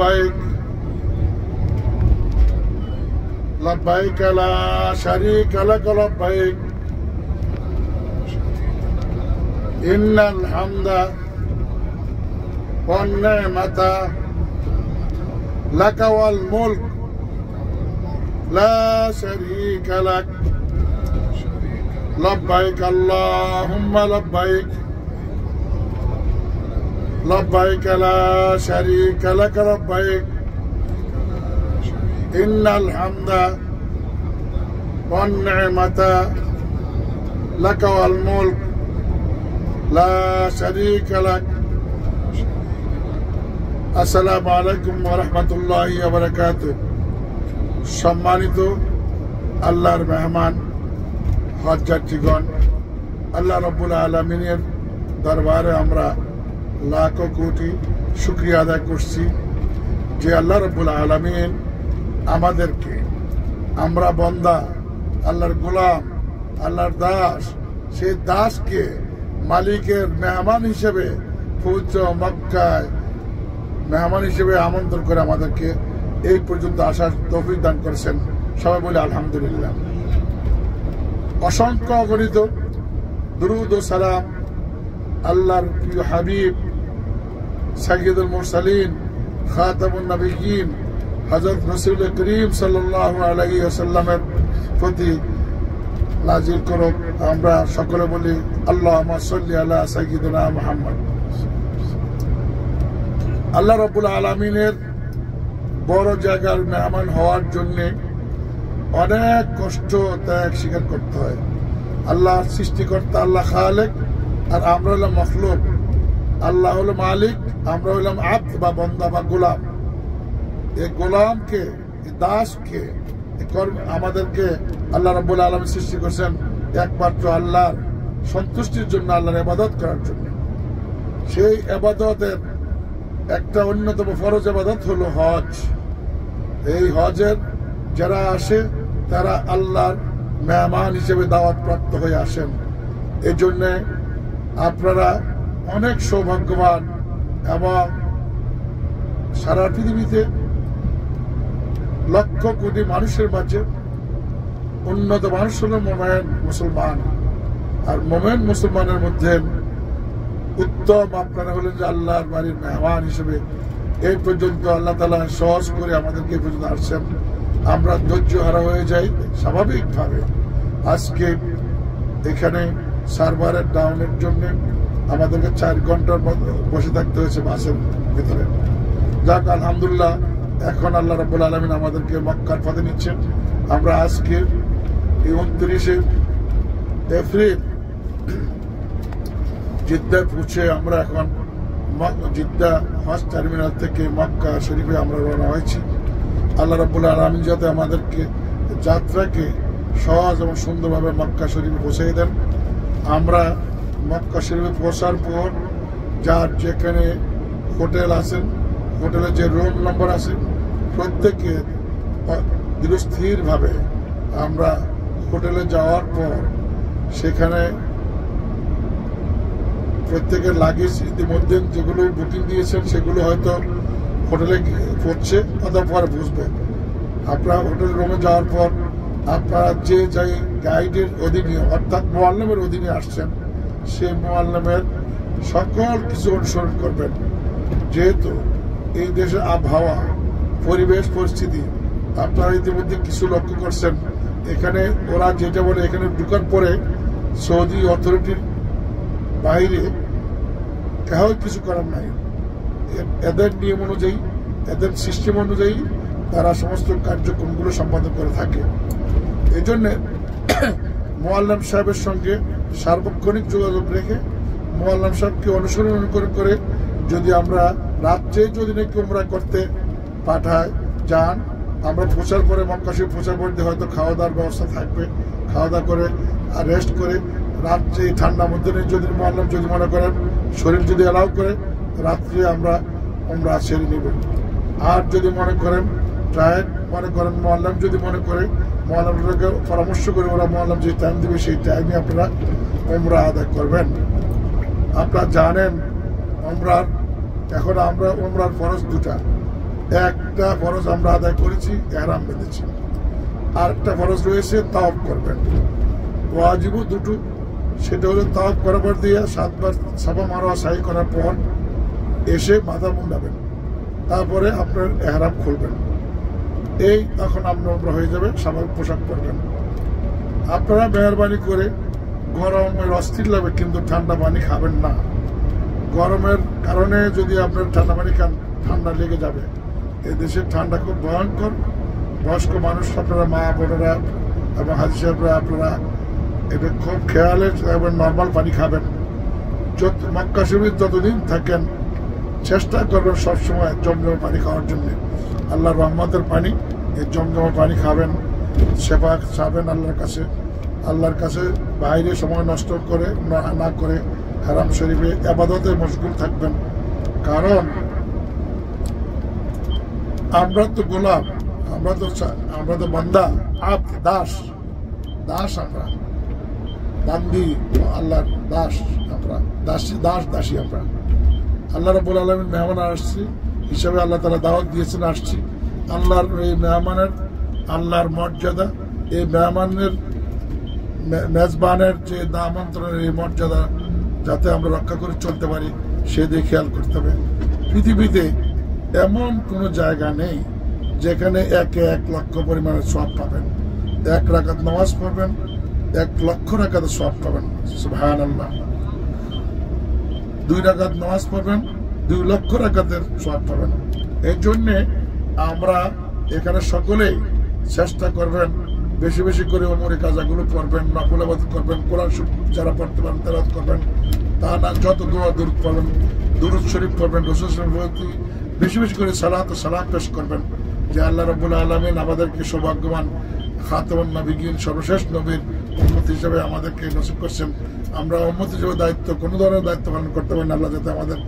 لبيك لبيك لا شريك لك لبيك إن الحمد والنعمة لك والملك لا شريك لك لبيك اللهم لبيك لبيك لا شريك لك لبيك إن الحمد والنعمة لك والملك لا شريك لك আসসালামু আলাইকুম ওয়া রাহমাতুল্লাহি ওয়া বারাকাতুহু। সম্মানিত আল্লাহর মেহমান হজযাত্রীগণ, আল্লাহ রাব্বুল আলামিনের দরবারে আমরা লাখো কোটি শুকরিয়া আদায় করছি যে আল্লাহ রাব্বুল আলামিন আমাদেরকে, আমরা বান্দা, আল্লাহর গোলাম, আল্লাহর দাস, সেই দাসকে মালিকের মেহমান হিসেবে পবিত্র মক্কায় মেহমান হিসেবে আমন্ত্রণ করে আমাদেরকে এই পর্যন্ত আসার তৌফিক দান করেছেন। সবাই বলে আলহামদুলিল্লাহ। অসংখ্য অগণিত দুরূদ ও সালাম আল্লাহর প্রিয় হাবিব সাইয়্যিদুল মুরসালিন খাতামুন নবিয়্যিন হযরত রাসূল করিম সাল্লাল্লাহু আলাইহি ওয়াসাল্লামের প্রতি নাজিল করুক। আমরা সকলে বলি আল্লাহুম্মা সাল্লি আলা সাইয়্যিদিনা মুহাম্মদ। আল্লাহ রাব্বুল আলামিনের বড় জায়গার মেহমান হওয়ার জন্য অনেক কষ্ট ত্যাগ স্বীকার করতে হয়। আল্লাহ সৃষ্টিকর্তা, আল্লাহ খালেক, আর আমরা হলাম মখলুক। আল্লাহ হলো মালিক, আমরা হলাম আব্দ বা বান্দা বা গোলাম। এই গোলামকে, এই দাসকে, আমাদেরকে আল্লাহ রাব্বুল আলামিন সৃষ্টি করেছেন একমাত্র আল্লাহর সন্তুষ্টির জন্য, আল্লাহর ইবাদত করার জন্য। সেই ইবাদতের একটা অন্যতম ফরজ ইবাদত হলো হজ। এই হজের যারা আসে তারা আল্লাহর মেহমান হিসেবে দাওয়াত প্রাপ্ত হয়ে আসেন। এই জন্য আপনারা অনেক সৌভাগ্যবান এবং সারা পৃথিবীতে লক্ষ কোটি মানুষের মাঝে উন্নত মানুষ হল মোমেন মুসলমান। আর মোমেন মুসলমানের মধ্যে উত্তম আপনারা হলেন যে আল্লাহর বাড়ির মেহমান হিসেবে এই পর্যন্ত আল্লাহ তাআলা সহজ করে আমাদেরকে এই পর্যন্ত আসছেন। আমরা ধৈর্য হারা হয়ে যাই স্বাভাবিকভাবে। আজকে এখানে সার্ভারের ডাউনের জন্য আমাদেরকে 4 ঘন্টার বসে থাকতে হয়েছে বাসের ভিতরে। যাক আলহামদুলিল্লাহ, এখন আল্লাহ রাব্বুল আলামিন আমাদেরকে মক্কার পথে নিচ্ছেন। আমরা আজকে 29 এপ্রিল জিদ্দায় পৌঁছে আমরা এখন জিদ্দা হজ টার্মিনাল থেকে মক্কা শরীফে আমরা রওনা হয়েছি। আল্লাহ রাব্বুল আলামিন যাতে আমাদেরকে যাত্রাকে সহজ এবং সুন্দরভাবে মক্কা শরীফে পৌঁছে দেন। আমরা মক্কা শরীফে পৌঁছার পর যার যেখানে হোটেল আছেন, হোটেলের যে রুম নম্বর আছে, প্রত্যেকে ধীরস্থিরভাবে আমরা হোটেলে যাওয়ার পর সেখানে প্রত্যেকের লাগেজ ইতিমধ্যে যেগুলো বুকিং দিয়েছেন সেগুলো হয়তো হোটেলে পড়ছে অথবা পরে বুঝবে। আপনারা হোটেল রুমে যাওয়ার পর আপনারা যে যাই গাইডের অধীনে অর্থাৎ মুআল্লিমের অধীনে আসছেন, সেই মুআল্লিমের সকল কিছু অনুসরণ করবেন। যেহেতু এই দেশের আবহাওয়া, পরিবেশ, পরিস্থিতি আপনারা ইতিমধ্যে কিছু লক্ষ্য করছেন। এখানে ওরা যেটা বলে, এখানে ঢুকার পরে সৌদি অথরিটির বাইরে কেউ কিছু করার নাই। এদের নিয়ম অনুযায়ী, এদের সিস্টেম অনুযায়ী তারা সমস্ত কার্যক্রমগুলো সম্পাদন করে থাকে। এই জন্য মুআল্লিম সাহেবের সঙ্গে সার্বক্ষণিক যোগাযোগ রেখে মুআল্লিম সাহেবকে অনুসরণ করে যদি আমরা রাত্রে যদি নাকি উমরা করতে পাঠায় যান, আমরা পৌঁছার পরে মক্কা শরীফ পৌঁছার পর হয়তো খাওয়া দাওয়ার ব্যবস্থা থাকবে। খাওয়া দাওয়া করে আর রেস্ট করে রাত্রে ঠান্ডার মধ্যে যদি মুআল্লিম যদি মনে করেন, শরীর যদি অ্যালাউ করে, রাত্রে আমরা সেরে নেব। আর যদি মনে করেন ট্রায়েড মনে করেন, মুআল্লিম যদি মনে করে, মুআল্লিমকে পরামর্শ করে ওরা মুআল্লিম যে টাইম দেবে সেই টাইমে আপনারা উমরা আদায় করবেন। আপনারা জানেন এখন আমরা উমরার ফরজ 2টা। একটা ফরজ আমরা আদায় করেছি, ইহরাম বেঁধেছি। আরেকটা ফরজ রয়েছে, তাওয়াফ করবেন। ওয়াজিবও দুটো, সেটা হলো তাওয়াফ করার পর দিয়ে 7 বার সাফা মারওয়া সাই করার পর এসে মাথা মুন্ডাবেন, তারপরে আপনার ইহরাম খুলবেন। এই তখন আপনার উমরা হয়ে যাবে, স্বাভাবিক পোশাক পরবেন। আপনারা মেহরবানি করে গরমের অস্থির লাগবে, কিন্তু ঠান্ডা পানি খাবেন না। গরমের কারণে যদি আপনার ঠান্ডা পানি খান, ঠান্ডা লেগে যাবে। এই দেশের ঠান্ডা খুব ভয়ঙ্কর। বয়স্ক মানুষ, আপনারা মা বোনেরা এবং হাজি সাহেবরা, আপনারা এটা খুব খেয়ালে এবং নর্মাল পানি খাবেন। মক্কা শরীফ যতদিন থাকেন চেষ্টা করবেন সবসময় জমজমা পানি খাওয়ার জন্য। আল্লাহর রহমতের পানি, এই জমজমা পানি খাবেন, সেবা চাবেন আল্লাহর কাছে। বাইরে সময় নষ্ট করে না করে হারাম শরীফে ইবাদতে মশগুল থাকবেন। কারণ আমরা তো গোলাম, আমরা তো বান্দা, দাস। আমরা বান্দি, আল্লাহর দাস। আমরা দাসী। আমরা আল্লাহ রাব্বুল আলামিন মেহমান আসছি হিসাবে আল্লাহ তাআলা দাওয়াত দিয়েছেন, আসছি। আল্লাহর এই মেহমানের আল্লাহর মর্যাদা, এই মেহমানের মেজবানের যে আমন্ত্রণের এই মর্যাদা যাতে আমরা রক্ষা করে চলতে পারি, সেদিকে খেয়াল করতে হবে। পৃথিবীতে এমন কোনো জায়গা নেই যেখানে 1 লক্ষ পরিমাণের সওয়াব পাবেন। 1 রাকাত নামাজ পড়বেন, 1 লক্ষ রাকাতের সওয়াব পাবেন। সুবহানাল্লাহ। 2 রাকাত নামাজ পড়বেন, 2 লক্ষ রাকাতের সওয়াব পাবেন। এই জন্যে আমরা এখানে সকলেই চেষ্টা করবেন বেশি বেশি করে ওমরে কাজাগুলো পড়বেন, নফল ইবাদত করবেন, কোরআন যারা পড়তে পারেন তেলাওয়াত করবেন, তা না যত দোয়া দরুদ পড়বেন, দুরূদ শরীফ পড়বেন, রাসূল সাল্লাল্লাহু আলাইহি ওয়াসাল্লাম বেশি বেশি করে সালাত ও সালাম পেশ করবেন, যে আল্লাহ রাব্বুল আলামিন আমাদেরকে সৌভাগ্যবান খাতামুন নবিয়্যিন সর্বশেষ নবীর উম্মত হিসেবে আমাদেরকে নসিব করছেন। আমরা উম্মত হিসেবে কোনো ধরনের দায়িত্ব পালন করতে পারি না। আল্লাহ যাতে আমাদের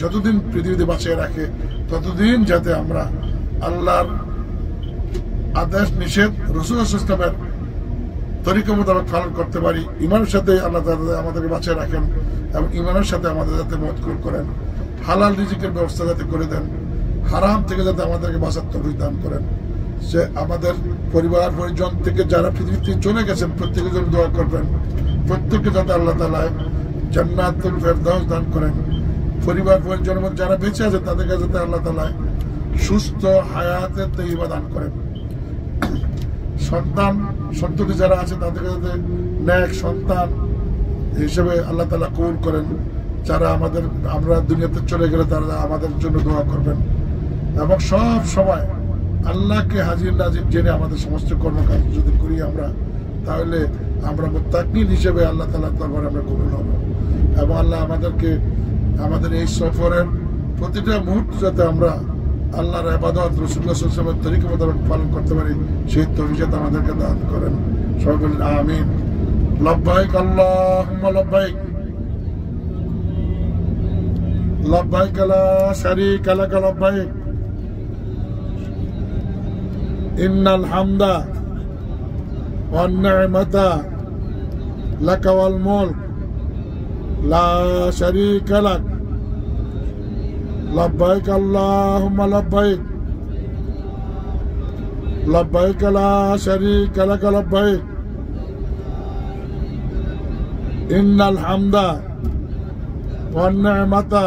যতদিন পৃথিবীতে বাঁচিয়ে রাখে, ততদিন যাতে আমরা আল্লাহর আদেশ নিষেধ রাসূল সাল্লাল্লাহু আলাইহি ওয়াসাল্লামের তরিকা মোতাবেক পালন করতে পারি। ইমানের সাথে আল্লাহ তাআলা আমাদেরকে বাঁচিয়ে রাখেন এবং ইমানের সাথে আমাদের যাতে মদকুর করেন, হালাল রিজিকের ব্যবস্থা যাতে করে দেন, হারাম থেকে যাতে আমাদেরকে বাঁচার তৌফিক দান করেন। সে আমাদের পরিবার পরিজন থেকে যারা পৃথিবীতে চলে গেছেন প্রত্যেকের জন্য দোয়া করবেন, প্রত্যেককে যাতে আল্লাহ তাআলা জান্নাতুল ফেরদাউস দান করেন। পরিবার পরিজনের মধ্যে যারা বেঁচে আছে তাদেরকে যাতে আল্লাহ তাআলা সুস্থ হায়াতের তাইয়্যিবা দান করেন। সন্ততি যারা আছে তাদেরকে যাতে নেক সন্তান হিসেবে আল্লাহ তাআলা কবুল করেন। যারা আমরা দুনিয়াতে চলে গেলে তারা আমাদের জন্য দোয়া করবেন এবং সব সময় আল্লাহকে হাজির নাজির জেনে আমাদের সমস্ত কর্মকাজ যদি করি আমরা, তাহলে আমরা মুত্তাকিন হিসেবে আল্লাহ তাআলার দরবারে আমরা কবুল হব। এবং আল্লাহ আমাদেরকে আমাদের এই সফরের প্রতিটা মুহূর্ত যাতে আমরা আল্লাহর ইবাদত রাসূলুল্লাহ সাল্লাল্লাহু আলাইহি ওয়াসাল্লামের তরিকা মোতাবেক পালন করতে পারি, সেই তৌফিক যাতে আমাদেরকে দান করেন। সবাই বলেন আমিন। লব্বাইক আল্লাহুম্মা লব্বাইক, লব্বাইক লা শারীকা লাক লব্বাইক, ইন্নাল হামদা ওয়ান নি'মাতা লাকা ওয়াল মুলক লা শারীকা লাক, লব্বাইক আল্লাহুম্মা লব্বাইক, লব্বাইক লা শারীকা লাক লব্বাইক, ইন্নাল হামদা ওয়ান নি'মাতা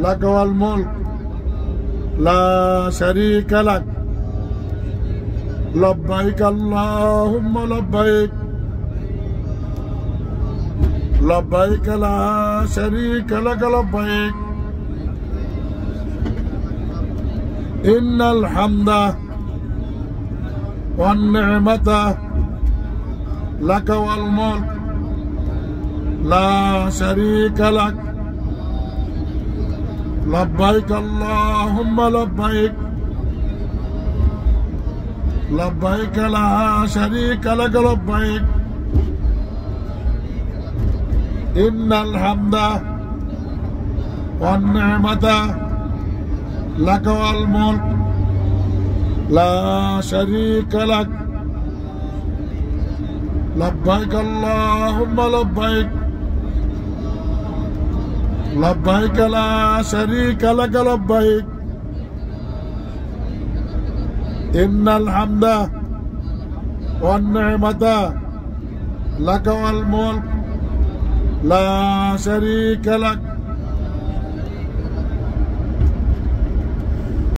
লাকা ওয়াল মুলক লা শারীকা লাক, লব্বাইক আল্লাহুম্মা লব্বাইক, লব্বাইক লা শারীকা লাক লব্বাইক, ইন্নাল হামদা ওয়ান নি'মাতা লাকা ওয়াল মুলক লা শারীকা লাক, লব্বাইক আল্লাহুম্মা লব্বাইক, লব্বাইক লা শারীকা লাক লব্বাইক, ইন্নাল হামদা ওয়ান নি'মাতা লাকা ওয়াল মুলক লা শারীকা লাক, লব্বাইক আল্লাহুম্মা লব্বাইক, লব্বাইক লা শারীকা লাক লব্বাইক, ইন্নাল হামদা ওয়ান নি'মাতা লাকা ওয়াল মুলক লা শারীকা লাক